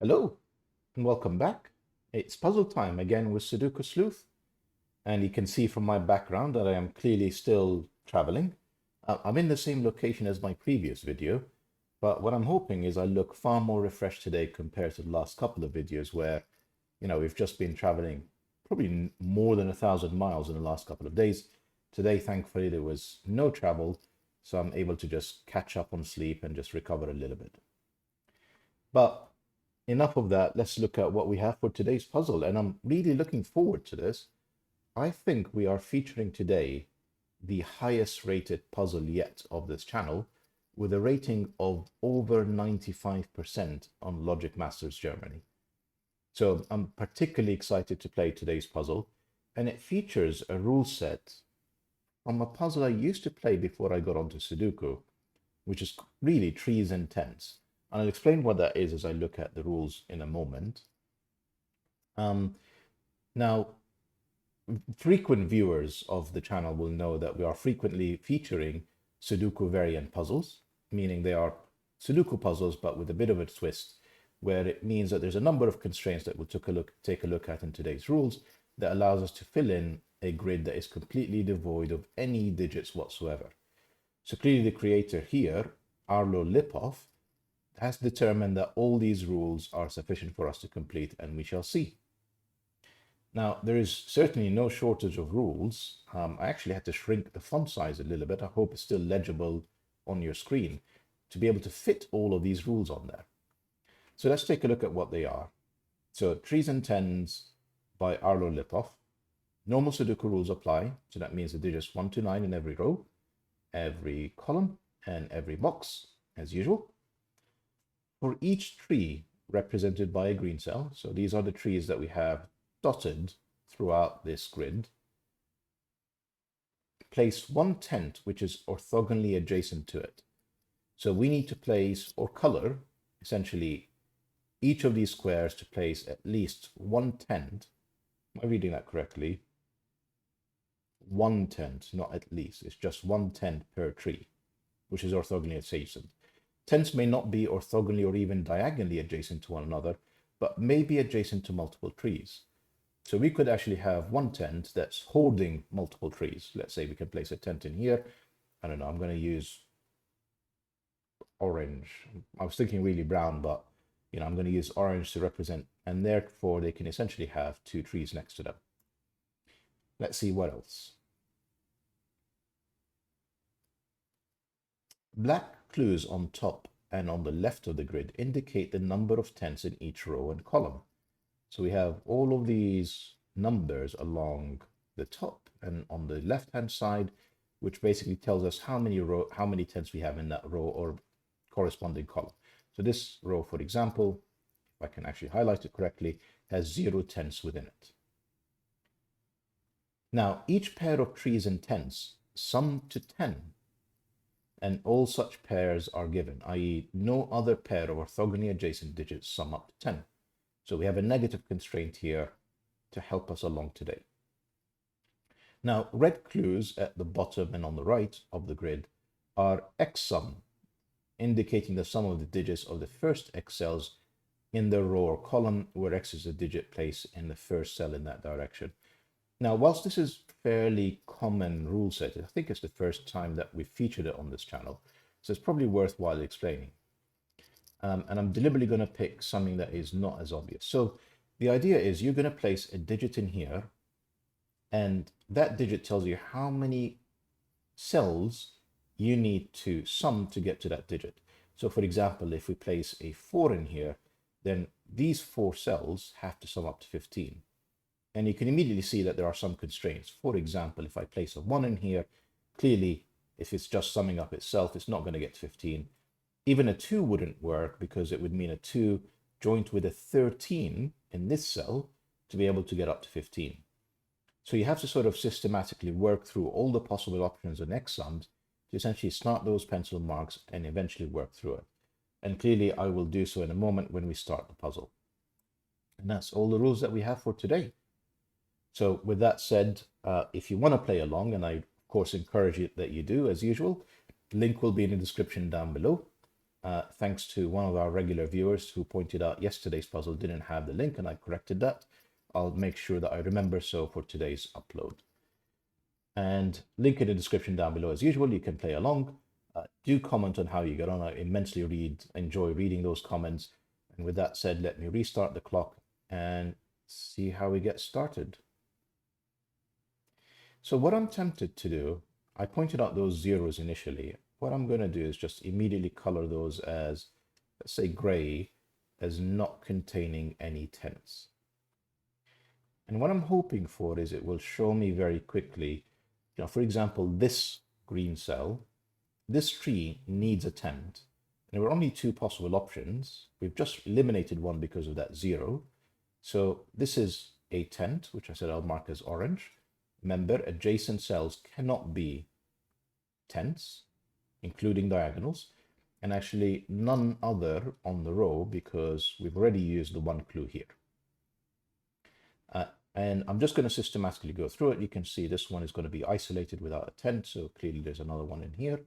Hello and welcome back. It's puzzle time again with Sudoku Sleuth, and you can see from my background that I am clearly still traveling. I'm in the same location as my previous video, but what I'm hoping is I look far more refreshed today compared to the last couple of videos where, we've just been traveling probably more than 1,000 miles in the last couple of days. Today, thankfully, there was no travel, so I'm able to just catch up on sleep and just recover a little bit. But enough of that. Let's look at what we have for today's puzzle. And I'm really looking forward to this. I think we are featuring today the highest rated puzzle yet of this channel with a rating of over 95% on Logic Masters Germany. So I'm particularly excited to play today's puzzle, and it features a rule set from a puzzle I used to play before I got onto Sudoku, which is really trees and tents. And I'll explain what that is as I look at the rules in a moment. Now, frequent viewers of the channel will know that we are frequently featuring Sudoku variant puzzles, meaning they are Sudoku puzzles, but with a bit of a twist, where it means that there's a number of constraints that we'll take a look at in today's rules that allows us to fill in a grid that is completely devoid of any digits whatsoever. So clearly the creator here, Arlo Lipof, has determined that all these rules are sufficient for us to complete, and we shall see. Now, there is certainly no shortage of rules. I actually had to shrink the font size a little bit. I hope it's still legible on your screen to be able to fit all of these rules on there. So let's take a look at what they are. So trees and tens by Arlo Lipof. Normal Sudoku rules apply. So that means the digits 1 to 9 in every row, every column, and every box, as usual. For each tree represented by a green cell, so these are the trees that we have dotted throughout this grid, place one tent which is orthogonally adjacent to it. So we need to place or color essentially each of these squares to place at least one tent. Am I reading that correctly? One tent, not at least. It's just one tent per tree, which is orthogonally adjacent. Tents may not be orthogonally or even diagonally adjacent to one another, but may be adjacent to multiple trees. So we could actually have one tent that's holding multiple trees. Let's say we can place a tent in here. I don't know, I'm going to use orange. I was thinking really brown, but I'm going to use orange to represent, and therefore they can essentially have two trees next to them. Let's see what else. Black clues on top and on the left of the grid indicate the number of tents in each row and column. So we have all of these numbers along the top and on the left-hand side, which basically tells us how many tents we have in that row or corresponding column. So this row, for example, if I can actually highlight it correctly, has 0 tents within it. Now, each pair of trees and tents sum to 10, and all such pairs are given, i.e. no other pair of orthogonally adjacent digits sum up to 10. So we have a negative constraint here to help us along today. Now, red clues at the bottom and on the right of the grid are X sum, indicating the sum of the digits of the first X cells in the row or column, where X is a digit placed in the first cell in that direction. Now, whilst this is fairly common rule set, I think it's the first time that we've featured it on this channel, so it's probably worthwhile explaining. And I'm deliberately going to pick something that is not as obvious. So the idea is you're going to place a digit in here, and that digit tells you how many cells you need to sum to get to that digit. So for example, if we place a 4 in here, then these 4 cells have to sum up to 15. And you can immediately see that there are some constraints. For example, if I place a 1 in here, clearly, if it's just summing up itself, it's not going to get 15. Even a 2 wouldn't work, because it would mean a 2 joined with a 13 in this cell to be able to get up to 15. So you have to sort of systematically work through all the possible options and X sums to essentially start those pencil marks and eventually work through it. And clearly I will do so in a moment when we start the puzzle. And that's all the rules that we have for today. So with that said, if you want to play along, and I of course encourage you that you do as usual, link will be in the description down below. thanks to one of our regular viewers who pointed out yesterday's puzzle didn't have the link, and I corrected that. I'll make sure that I remember so for today's upload. And link in the description down below as usual. You can play along. Do comment on how you get on. I immensely enjoy reading those comments. And with that said, let me restart the clock and see how we get started. So what I'm tempted to do, I pointed out those zeros initially. What I'm going to do is just immediately color those as, let's say, gray, as not containing any tens. And what I'm hoping for is it will show me very quickly, for example, this green cell, this tree needs a tent. And there were only two possible options. We've just eliminated one because of that 0. So this is a tent, which I said I'll mark as orange. Remember, adjacent cells cannot be tents, including diagonals, and actually none other on the row because we've already used the one clue here. And I'm just going to systematically go through it. You can see this one is going to be isolated without a tent, so clearly there's another one in here.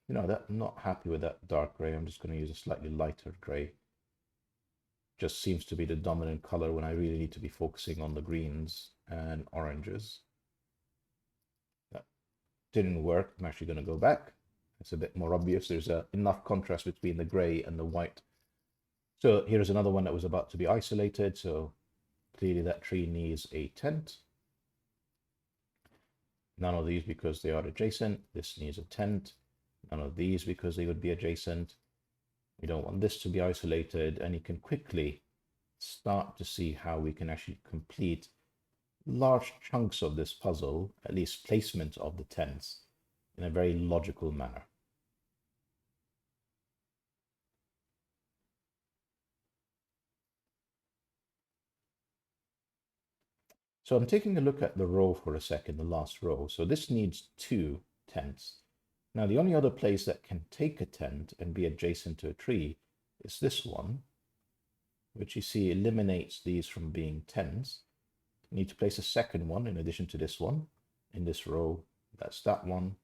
I'm not happy with that dark gray. I'm just going to use a slightly lighter gray. Just seems to be the dominant color when I really need to be focusing on the greens and oranges. That didn't work. I'm actually going to go back. It's a bit more obvious. There's enough contrast between the gray and the white. So here's another one that was about to be isolated. So clearly that tree needs a tent. None of these because they are adjacent. This needs a tent. None of these because they would be adjacent. We don't want this to be isolated, and you can quickly start to see how we can actually complete large chunks of this puzzle, at least placement of the tents, in a very logical manner. So I'm taking a look at the row for a second, the last row. So this needs 2 tents. Now, the only other place that can take a tent and be adjacent to a tree is this one, which you see eliminates these from being tens. You need to place a second one in addition to this one in this row. That's that one.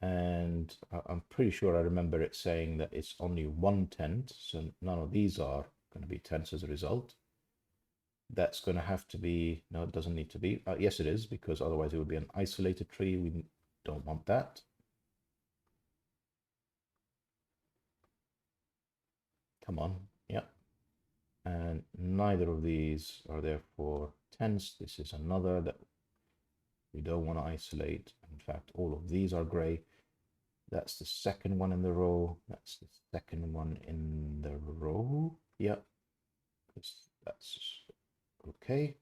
And I'm pretty sure I remember it saying that it's only one tent, so none of these are going to be tents as a result. That's going to have to be, no, it doesn't need to be. Yes, it is, because otherwise it would be an isolated tree. We don't want that. Come on, yeah. And neither of these are therefore tens. This is another that we don't want to isolate. In fact, all of these are gray. That's the second one in the row. That's the second one in the row. Yep, that's okay.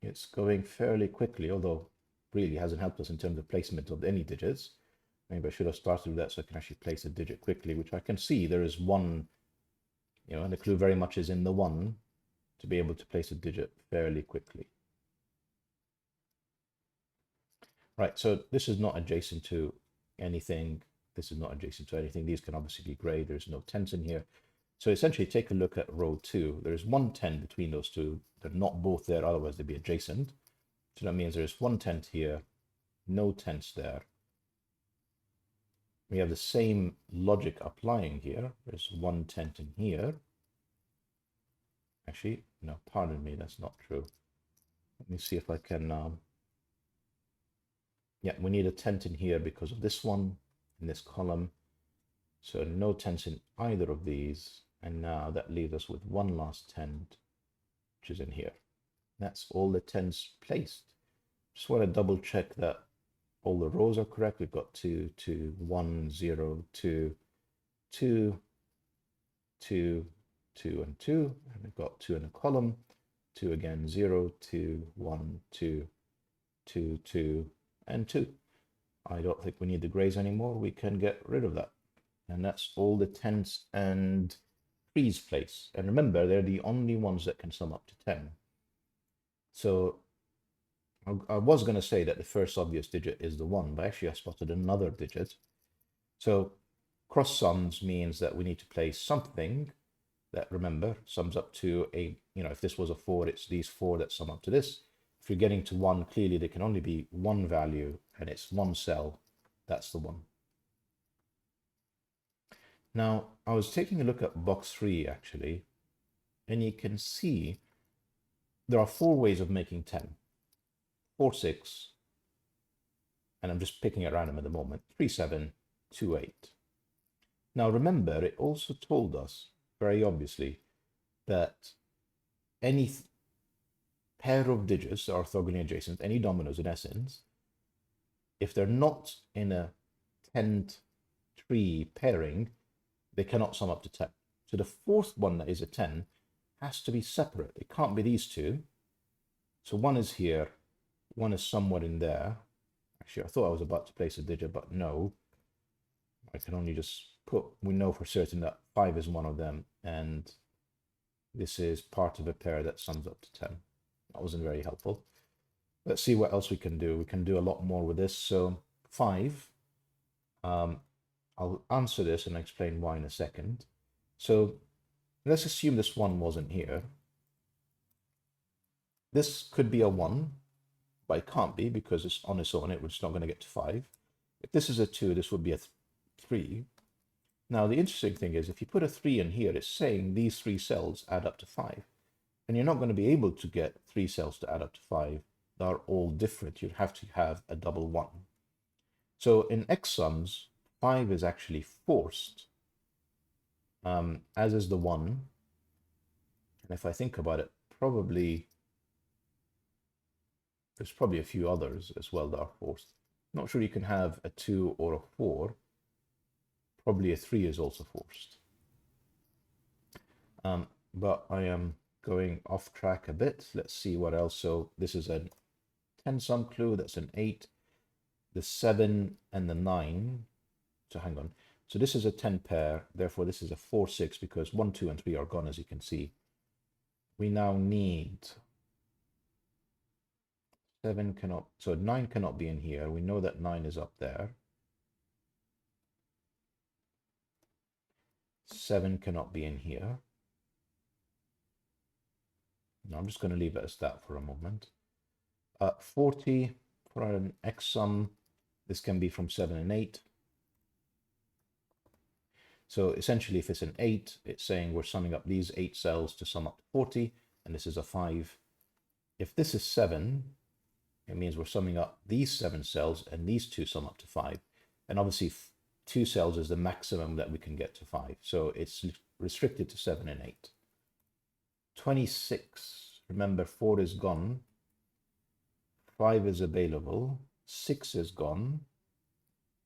It's going fairly quickly, although really hasn't helped us in terms of placement of any digits. Maybe I should have started with that so I can actually place a digit quickly, which I can see there is one, and the clue very much is in the one to be able to place a digit fairly quickly. Right, so this is not adjacent to anything. This is not adjacent to anything. These can obviously be gray. There's no tens in here. So essentially take a look at row 2. There's one tent between those two. They're not both there, otherwise they'd be adjacent. So that means there's one tent here, no tents there. We have the same logic applying here. There's one tent in here. Actually, no, pardon me, that's not true. Let me see if I can, yeah, we need a tent in here because of this one in this column. So no tents in either of these. And now that leaves us with one last tent, which is in here. That's all the tents placed. Just want to double check that all the rows are correct. We've got 2, 2, 1, 0, 2, 2, 2, 2, and 2. And we've got 2 in a column. 2 again, 0, 2, 1, 2, 2, 2, and 2. I don't think we need the grays anymore. We can get rid of that. And that's all the tents and trees place. And remember, they're the only ones that can sum up to 10. So I was going to say that the first obvious digit is the 1, but actually I spotted another digit. So cross sums means that we need to place something that, remember, sums up to a, if this was a 4, it's these 4 that sum up to this. If you're getting to 1, clearly there can only be one value, and it's one cell. That's the one. Now, I was taking a look at box 3, actually, and you can see there are 4 ways of making 10. 4, 6, and I'm just picking at random at the moment, 3, 7, 2, 8. Now, remember, it also told us, very obviously, that any pair of digits are orthogonally adjacent, any dominoes in essence, if they're not in a 10-tree pairing, they cannot sum up to 10. So the fourth one that is a 10 has to be separate. It can't be these two. So one is here, one is somewhere in there. Actually, I thought I was about to place a digit, but no. I can only just put, we know for certain that 5 is one of them, and this is part of a pair that sums up to 10. That wasn't very helpful. Let's see what else we can do. We can do a lot more with this. So 5, I'll answer this and explain why in a second. So let's assume this 1 wasn't here. This could be a 1, but it can't be because it's on its own. It's not going to get to 5. If this is a 2, this would be a 3. Now, the interesting thing is if you put a 3 in here, it's saying these 3 cells add up to 5. And you're not going to be able to get 3 cells to add up to 5. They're all different. You'd have to have a double 1. So in X sums, 5 is actually forced, as is the 1. And if I think about it, there's probably a few others as well that are forced. Not sure you can have a 2 or a 4. Probably a 3 is also forced. But I am going off track a bit. Let's see what else. So this is a 10 sum clue. That's an 8. The 7 and the 9. So hang on. So this is a 10 pair. Therefore, this is a 4, 6 because 1, 2, and 3 are gone, as you can see. We now need 7 cannot, so 9 cannot be in here. We know that 9 is up there. 7 cannot be in here. No, I'm just going to leave it as that for a moment. 40 for an X sum. This can be from 7 and 8. So essentially, if it's an 8, it's saying we're summing up these 8 cells to sum up to 40, and this is a 5. If this is 7, it means we're summing up these 7 cells, and these 2 sum up to 5. And obviously, 2 cells is the maximum that we can get to 5. So it's restricted to 7 and 8. 26. Remember, 4 is gone. 5 is available. 6 is gone.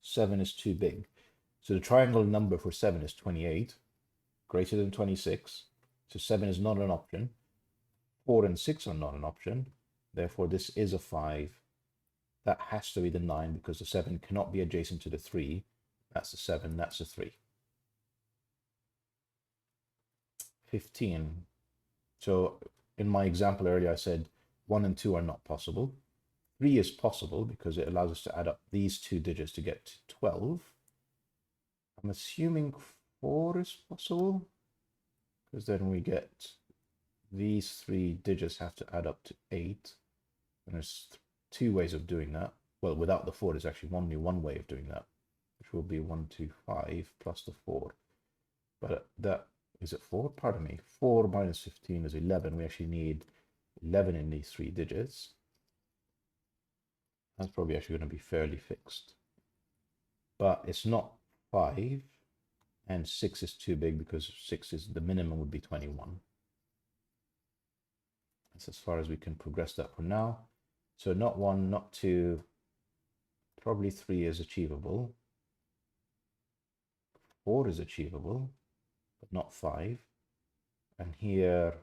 7 is too big. So the triangle number for 7 is 28, greater than 26. So 7 is not an option. 4 and 6 are not an option. Therefore, this is a 5. That has to be the 9 because the 7 cannot be adjacent to the 3. That's the 7, that's the 3. 15. So in my example earlier, I said 1 and 2 are not possible. 3 is possible because it allows us to add up these 2 digits to get to 12. I'm assuming 4 is possible because then we get these 3 digits have to add up to 8. And there's 2 ways of doing that. Well, without the 4, there's actually only one way of doing that, which will be 1, 2, 5 plus the 4. But that, is it 4? Pardon me. 4 minus 15 is 11. We actually need 11 in these 3 digits. That's probably actually going to be fairly fixed. But it's not 5, and 6 is too big because 6 is the minimum would be 21. That's as far as we can progress that for now. So not 1, not 2, probably 3 is achievable. 4 is achievable, but not 5. And here,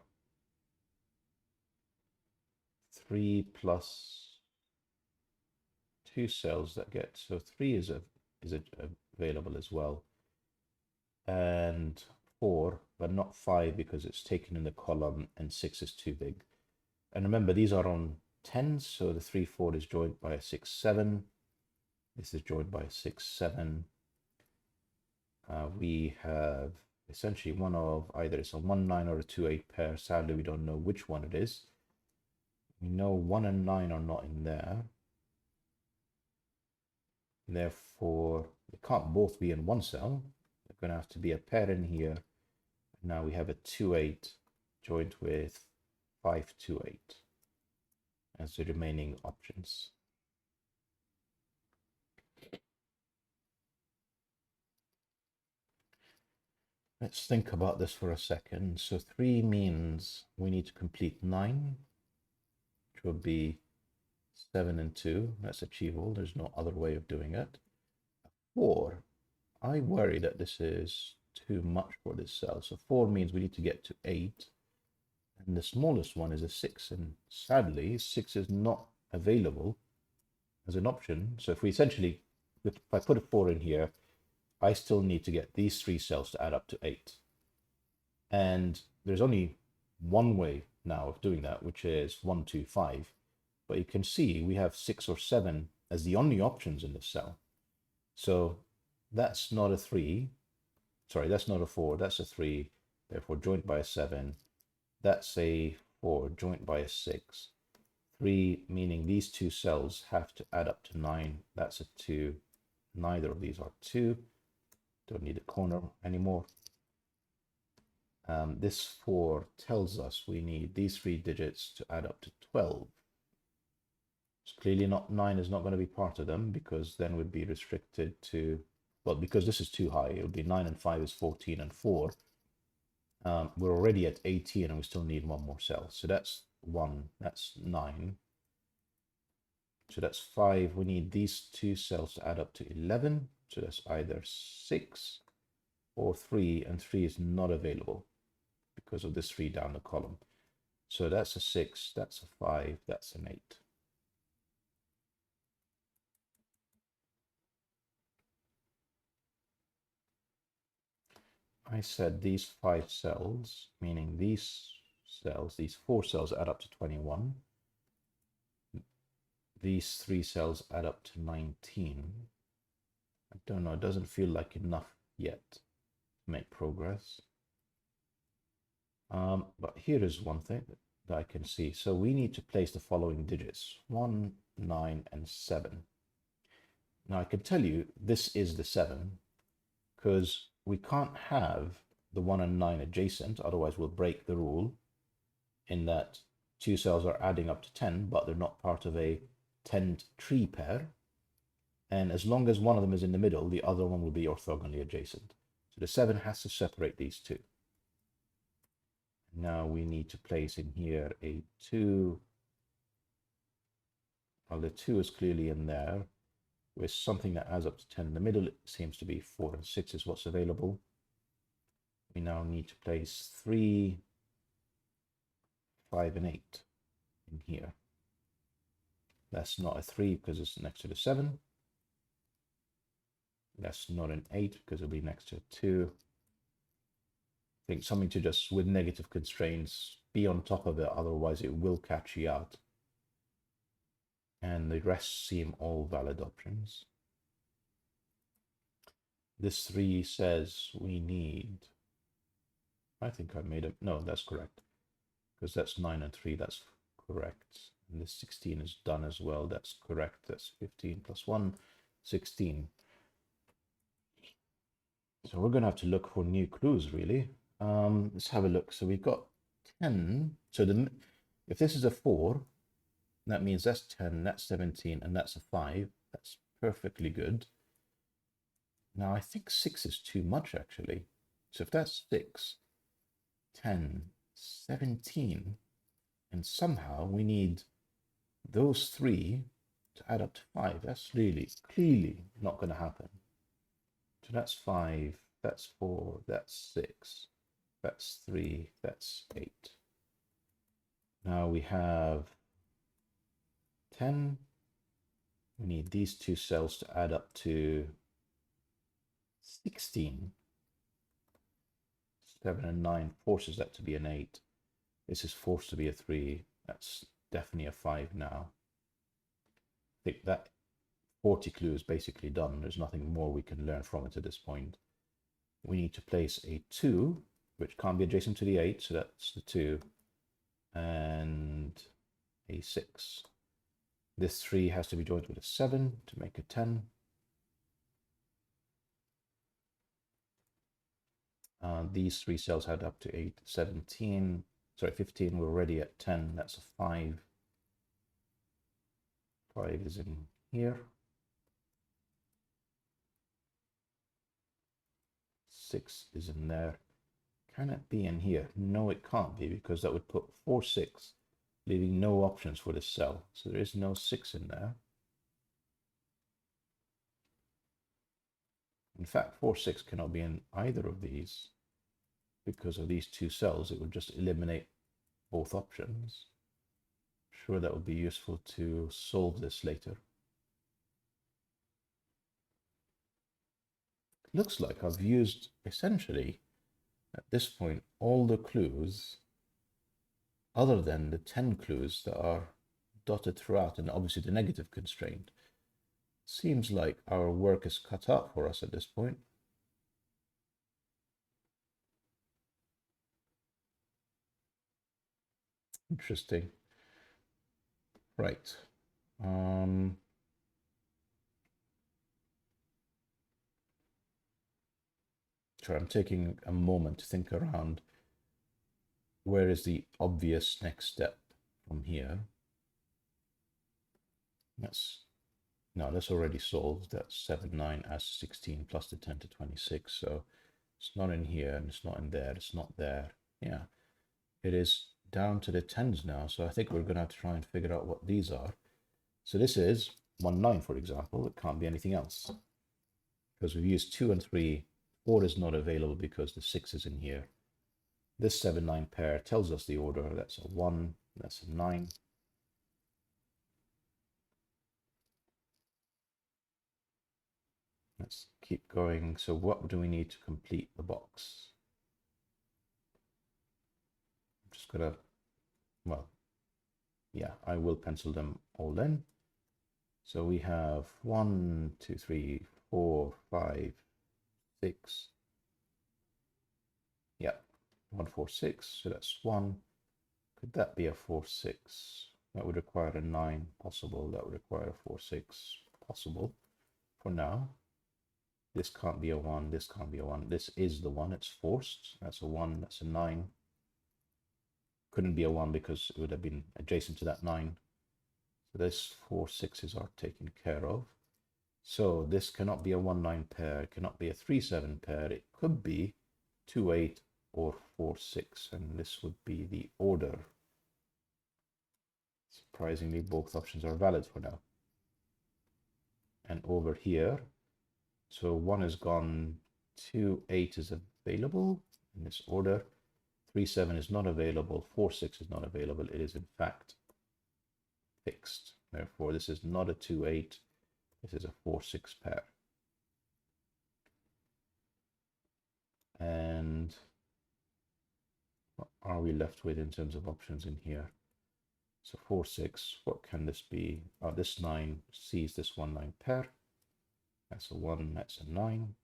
3 plus 2 cells that get, so 3 is available as well. And 4, but not 5 because it's taken in the column, and 6 is too big. And remember, these are on 10s, so the 3, 4 is joined by a 6, 7. This is joined by a 6, 7. We have essentially one of either it's a 1, 9 or a 2, 8 pair. Sadly, we don't know which one it is. We know 1 and 9 are not in there. Therefore, they can't both be in one cell. They're going to have to be a pair in here. Now we have a 2, 8 joined with 5, 2, 8 as the remaining options. Let's think about this for a second. So 3 means we need to complete 9, which will be 7 and 2. That's achievable. There's no other way of doing it. 4, I worry that this is too much for this cell. So 4 means we need to get to 8. And the smallest one is a 6. And sadly, 6 is not available as an option. So if we essentially, if I put a 4 in here, I still need to get these 3 cells to add up to 8. And there's only one way now of doing that, which is 1, 2, 5. But you can see we have 6 or 7 as the only options in this cell. So that's not a 3. Sorry, that's not a 4. That's a 3. Therefore, joined by a 7. That's a 4 joined by a 6. 3 meaning these 2 cells have to add up to 9. That's a 2. Neither of these are 2. Don't need a corner anymore. This 4 tells us we need these 3 digits to add up to 12. So clearly not 9 is not going to be part of them, because then we'd be restricted to, well, because this is too high, it would be 9 and 5 is 14 and 4. We're already at 18 and we still need one more cell. So that's 1, that's 9. So that's 5. We need these 2 cells to add up to 11. So that's either 6 or 3, and 3 is not available because of this 3 down the column. So that's a 6, that's a 5, that's an 8. I said these 5 cells, meaning these cells, these 4 cells add up to 21. These 3 cells add up to 19. I don't know, it doesn't feel like enough yet to make progress. But here is one thing that I can see. So we need to place the following digits: 1, 9, and 7. Now I can tell you this is the 7, because we can't have the 1 and 9 adjacent, otherwise we'll break the rule in that 2 cells are adding up to 10, but they're not part of a 10 tree pair. And as long as one of them is in the middle, the other one will be orthogonally adjacent. So the 7 has to separate these 2. Now we need to place in here a 2. Well, the 2 is clearly in there, with something that adds up to 10 in the middle. It seems to be 4 and 6 is what's available. We now need to place 3, 5, and 8 in here. That's not a 3 because it's next to the 7. That's not an 8 because it'll be next to a 2. I think something to just, with negative constraints, be on top of it, otherwise it will catch you out. And the rest seem all valid options. This 3 says we need, I think I made it, no, that's correct, because that's 9 and 3, that's correct. And this 16 is done as well, that's correct. That's 15 plus 1, 16. So we're going to have to look for new clues, really. Let's have a look. So we've got 10. So if this is a 4, that means that's 10, that's 17, and that's a 5. That's perfectly good. Now I think 6 is too much, actually. So if that's 6, 10, 17, and somehow we need those 3 to add up to 5. That's really, clearly not going to happen. So that's 5, that's 4, that's 6, that's 3, that's 8. Now we have 10. We need these 2 cells to add up to 16. 7 and 9 forces that to be an 8. This is forced to be a 3. That's definitely a 5 now. I think that 40 clue is basically done. There's nothing more we can learn from it at this point. We need to place a 2, which can't be adjacent to the 8, so that's the 2. And a 6. This 3 has to be joined with a 7 to make a 10. These 3 cells add up to 8, 17, sorry, 15. We're already at 10. That's a 5. 5 is in here. 6 is in there. Can it be in here? No, it can't be, because that would put 4, 6, leaving no options for this cell. So there is no 6 in there. In fact, 4, 6 cannot be in either of these because of these 2 cells. It would just eliminate both options. I'm sure that would be useful to solve this later. It looks like I've used essentially at this point all the clues other than the 10 clues that are dotted throughout, and obviously the negative constraint. Seems like our work is cut out for us at this point. Interesting. Right. Sure, I'm taking a moment to think around where is the obvious next step from here. That's already solved. That's 7, 9 as 16 plus the 10 to 26. So it's not in here and it's not in there. It's not there. Yeah, it is down to the 10s now. So I think we're going to have to try and figure out what these are. So this is 1, 9, for example. It can't be anything else because we've used 2 and 3. 4 is not available because the 6 is in here. This 7, 9 pair tells us the order. That's a 1, that's a 9. Let's keep going. So what do we need to complete the box? I'm just gonna, well, yeah, I will pencil them all in. So we have 1, 2, 3, 4, 5, 6. Yeah, 1, 4, 6. So that's 1. Could that be a 4, 6? That would require a 9, possible. That would require a 4, 6, possible. For now, this can't be a 1. This can't be a 1. This is the 1. It's forced. That's a 1. That's a 9. Couldn't be a 1 because it would have been adjacent to that 9. So this 4, 6s are taken care of. So this cannot be a 1, 9 pair. It cannot be a 3, 7 pair. It could be 2, 8 or 4, 6. And this would be the order. Surprisingly, both options are valid for now. And over here, so 1 is gone, 2, 8 is available in this order. 3, 7 is not available. 4, 6 is not available. It is in fact fixed. Therefore, this is not a 2, 8. This is a 4, 6 pair. And what are we left with in terms of options in here? So 4, 6, what can this be? This 9 sees this 1, 9 pair. That's a 1, that's a 9.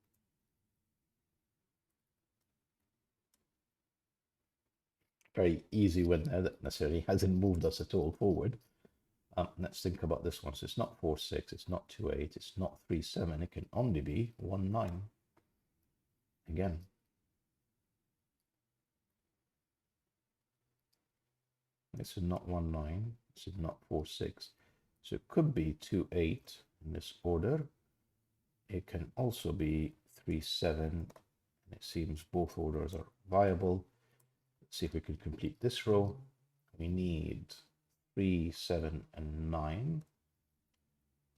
Very easy one there that necessarily hasn't moved us at all forward. Let's think about this one. So it's not 4, 6, it's not 2, 8, it's not 3, 7. It can only be 1, 9. Again. This is not 1, 9. This is not 4, 6. So it could be 2, 8 in this order. It can also be 3, 7. And it seems both orders are viable. Let's see if we can complete this row. We need 3, 7, and 9.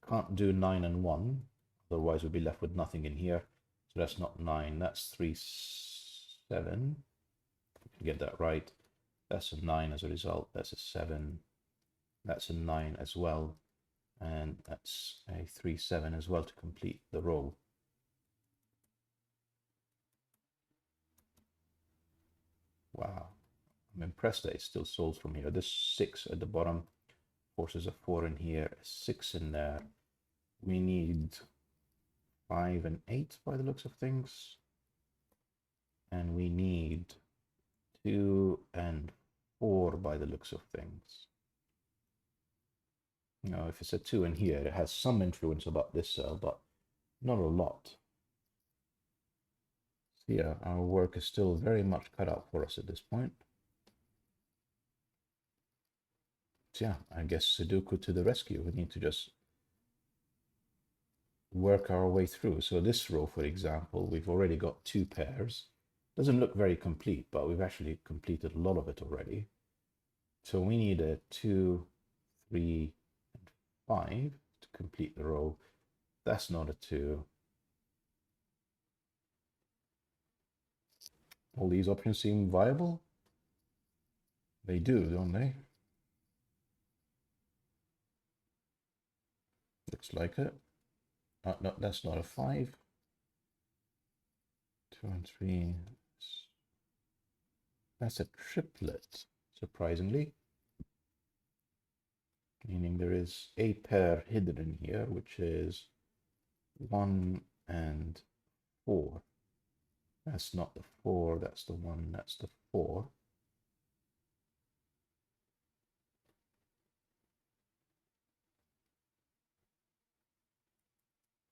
Can't do 9 and 1. Otherwise, we'll be left with nothing in here. So that's not 9. That's 3, 7. We can get that right. That's a 9 as a result. That's a 7. That's a 9 as well. And that's a 3, 7 as well to complete the row. Wow. I'm impressed that it still solves from here. This 6 at the bottom forces a 4 in here, a 6 in there. We need 5 and 8 by the looks of things. And we need 2 and 4 by the looks of things. Now, if it's a 2 in here, it has some influence about this cell, but not a lot. So yeah, our work is still very much cut out for us at this point. So yeah, I guess Sudoku to the rescue. We need to just work our way through. So this row, for example, we've already got 2 pairs. Doesn't look very complete, but we've actually completed a lot of it already. So we need a 2, 3, and 5 to complete the row. That's not a 2. All these options seem viable. They do, don't they? Looks like it. No, that's not a 5. 2 and 3. That's a triplet, surprisingly. Meaning there is a pair hidden in here, which is 1 and 4. That's not the 4, that's the 1, that's the 4.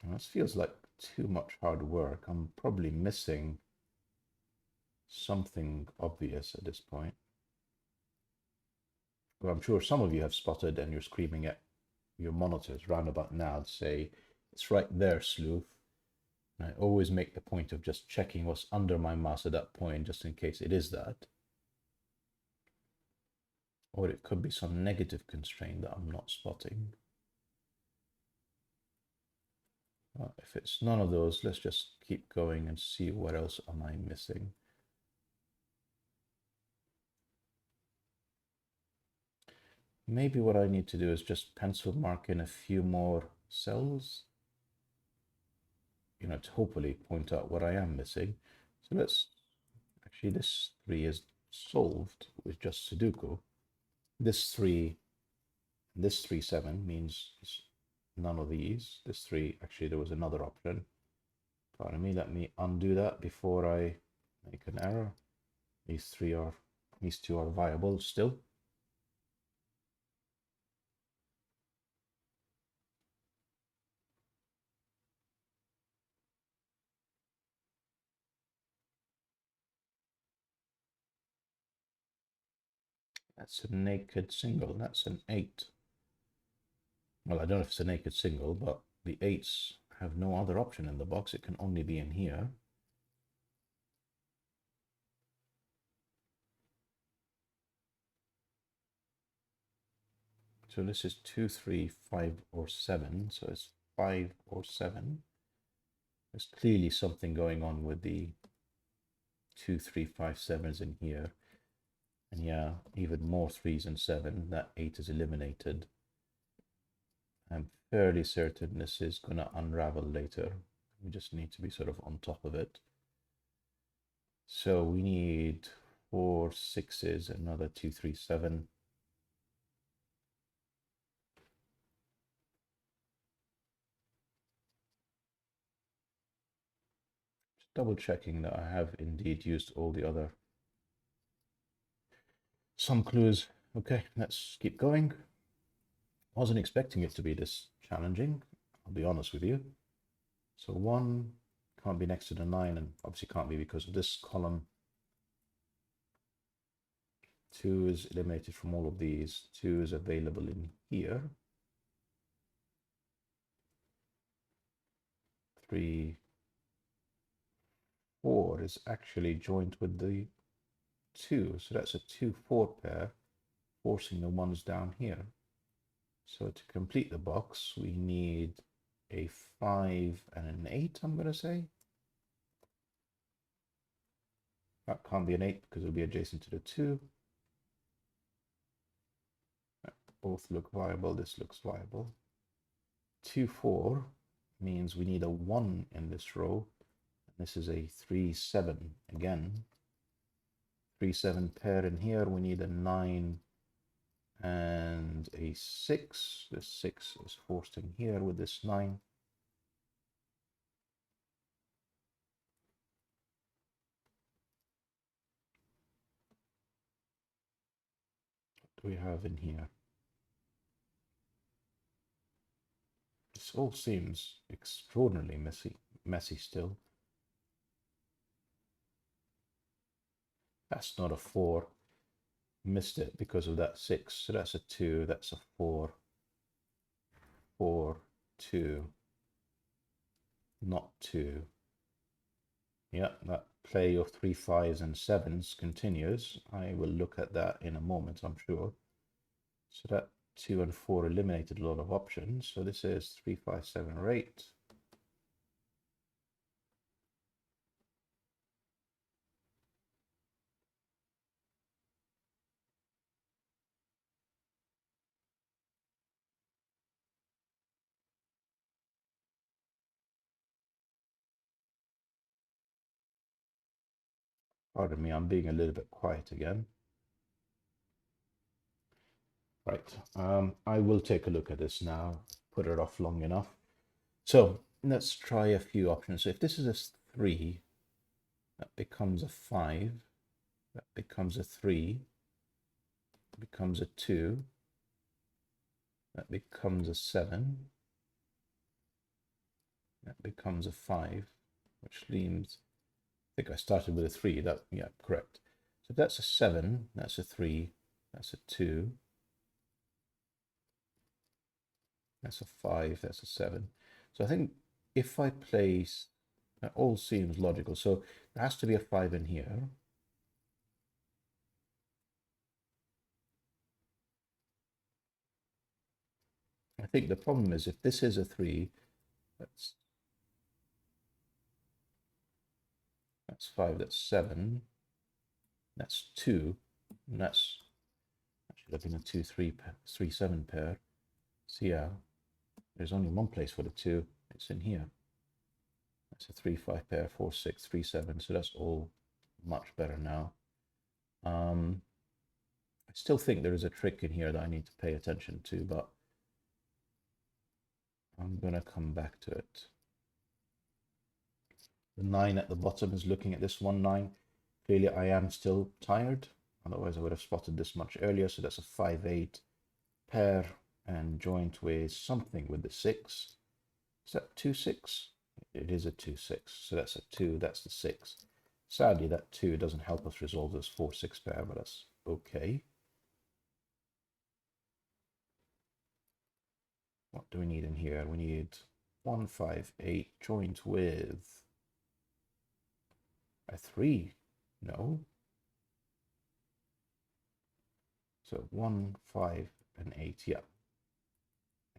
Now, this feels like too much hard work. I'm probably missing something obvious at this point. Well, I'm sure some of you have spotted and you're screaming at your monitors round about now to say, it's right there, Sleuth. And I always make the point of just checking what's under my mouse at that point, just in case it is that. Or it could be some negative constraint that I'm not spotting. If it's none of those, let's just keep going and see what else am I missing. Maybe what I need to do is just pencil mark in a few more cells, to hopefully point out what I am missing. So let's, actually this 3 is solved with just Sudoku. This 3, this 3, 7 means none of these. This 3, actually there was another option. Pardon me, let me undo that before I make an error. These 2 are viable still. That's a naked single. That's an 8. Well, I don't know if it's a naked single, but the 8s have no other option in the box. It can only be in here. So this is 2, 3, 5, or 7. So it's 5 or 7. There's clearly something going on with the 2, 3, 5, 7s in here. And yeah, even more 3s and 7. That 8 is eliminated. I'm fairly certain this is going to unravel later. We just need to be sort of on top of it. So we need 4 6s, another 2, 3, 7. Just double checking that I have indeed used all the other some clues. Okay, let's keep going. Wasn't expecting it to be this challenging, I'll be honest with you. So 1 can't be next to the 9, and obviously can't be because of this column. 2 is eliminated from all of these. 2 is available in here. 3, 4 is actually joined with the 2. So that's a 2, 4 pair, forcing the 1s down here. So to complete the box, we need a 5 and an 8, I'm going to say. That can't be an 8 because it'll be adjacent to the 2. Both look viable. This looks viable. 2, 4 means we need a 1 in this row. This is a 3, 7 again. 3, 7 pair in here. We need a 9 and a 6. This 6 is forced in here with this 9. What do we have in here? This all seems extraordinarily messy still. That's not a 4. Missed it because of that 6. So that's a 2. That's a 4. 4, 2. Not 2. Yeah, that play of 3 5s and 7s continues. I will look at that in a moment, I'm sure. So that 2 and 4 eliminated a lot of options. So this is 3 5 7 or 8. Pardon me, I'm being a little bit quiet again. Right, I will take a look at this now, put it off long enough. So let's try a few options. So if this is a 3, that becomes a 5, that becomes a 3, becomes a 2, that becomes a 7, that becomes a 5, which leaves, I think I started with a 3, that, yeah, correct. So that's a 7, that's a 3, that's a 2, that's a 5, that's a 7. So I think if I place, that all seems logical. So there has to be a 5 in here. I think the problem is if this is a 3, that's 5, that's 7, that's 2, and that's actually looking at 2 3 3 7 pair. So yeah, there's only one place for the 2, it's in here. That's a 3 5 pair, 4 6 3 7. So that's all much better now. I still think there is a trick in here that I need to pay attention to, but I'm gonna come back to it. The 9 at the bottom is looking at this 1 9. Clearly I am still tired, otherwise I would have spotted this much earlier. So that's a 5 8 pair and joint with something with the 6. Is that 2 6? It is a 2 6. So that's a 2, that's the 6. Sadly, that 2 doesn't help us resolve this 4 6 pair, but that's okay. What do we need in here? We need 1 5 8 joint with a 3. No. So 1 5 and 8, yeah.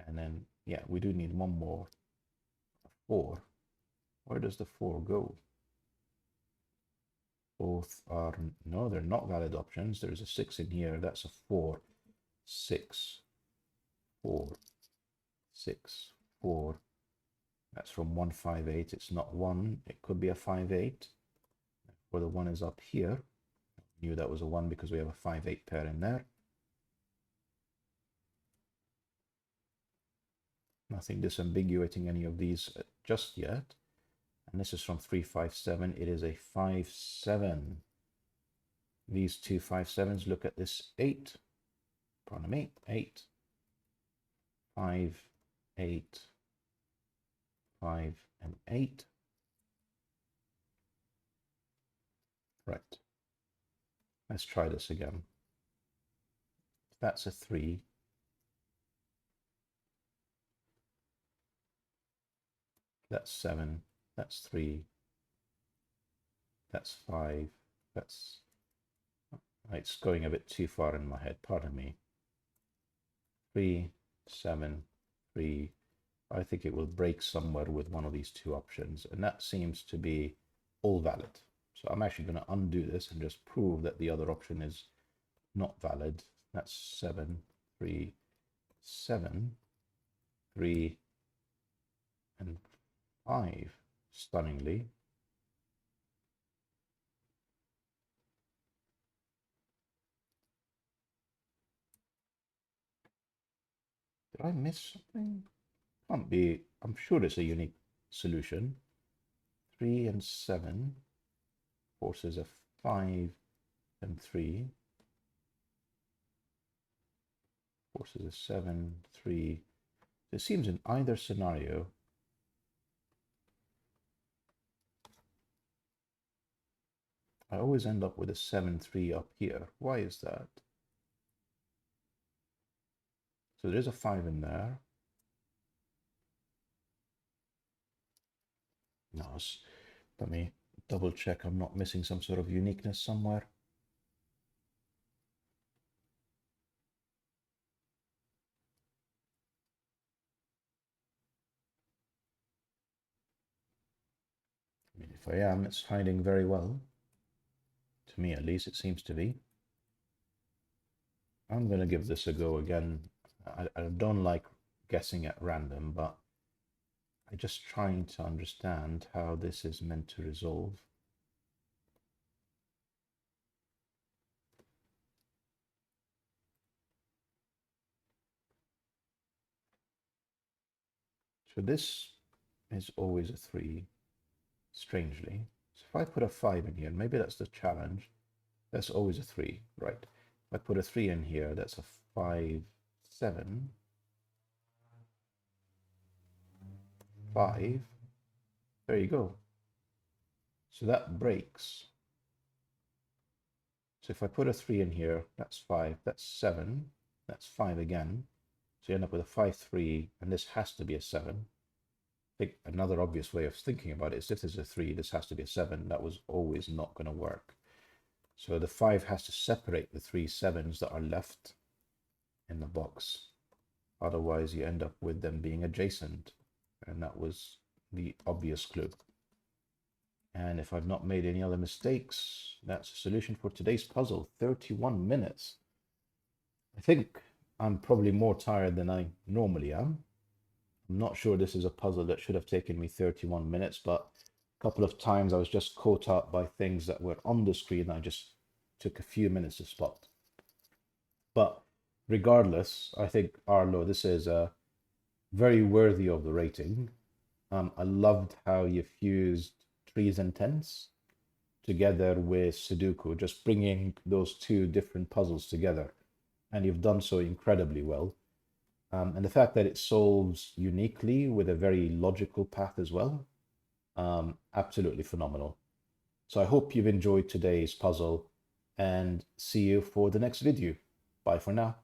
And then, yeah, we do need one more, a 4. Where does the 4 go? Both are, no, they're not valid options. There's a 6 in here. That's a 4, 6, 4, 6, 4. That's from 1 5 8. It's not 1. It could be a 5 8. Where the 1 is up here. I knew that was a 1 because we have a 5 8 pair in there. Nothing disambiguating any of these just yet. And this is from 3 5 7. It is a 5 7. These two 5 7s look at this 8. Pardon me, 8, 5, 8, 5, and 8. Right. Let's try this again. That's a 3. That's 7. That's 3. That's 5. That's... It's going a bit too far in my head. Pardon me. 3, 7, 3. I think it will break somewhere with one of these two options. And that seems to be all valid. So I'm actually going to undo this and just prove that the other option is not valid. That's 7, 3, 7, 3, and 5, stunningly. Did I miss something? Can't be. I'm sure it's a unique solution. 3 and 7 forces a 5 and 3. Forces a 7, 3. It seems in either scenario, I always end up with a 7-3 up here. Why is that? So there's a 5 in there. No, let me double check I'm not missing some sort of uniqueness somewhere. I mean, if I am, it's hiding very well. To me, at least, it seems to be. I'm going to give this a go again. I don't like guessing at random, but I'm just trying to understand how this is meant to resolve. So this is always a 3, strangely. So if I put a 5 in here, maybe that's the challenge. That's always a 3, right? If I put a 3 in here, that's a 5, 7, 5. There you go. So that breaks. So if I put a 3 in here, that's 5, that's 7, that's 5 again. So you end up with a 5, 3, and this has to be a 7. I think another obvious way of thinking about it is if there's a 3, this has to be a 7. That was always not going to work. So the 5 has to separate the 3 7s that are left in the box. Otherwise, you end up with them being adjacent. And that was the obvious clue. And if I've not made any other mistakes, that's a solution for today's puzzle. 31 minutes. I think I'm probably more tired than I normally am. I'm not sure this is a puzzle that should have taken me 31 minutes, but a couple of times I was just caught up by things that were on the screen. I just took a few minutes to spot. But regardless, I think, Arlo, this is very worthy of the rating. I loved how you fused trees and tents together with Sudoku, just bringing those two different puzzles together. And you've done so incredibly well. And the fact that it solves uniquely with a very logical path as well, absolutely phenomenal. So I hope you've enjoyed today's puzzle and see you for the next video. Bye for now.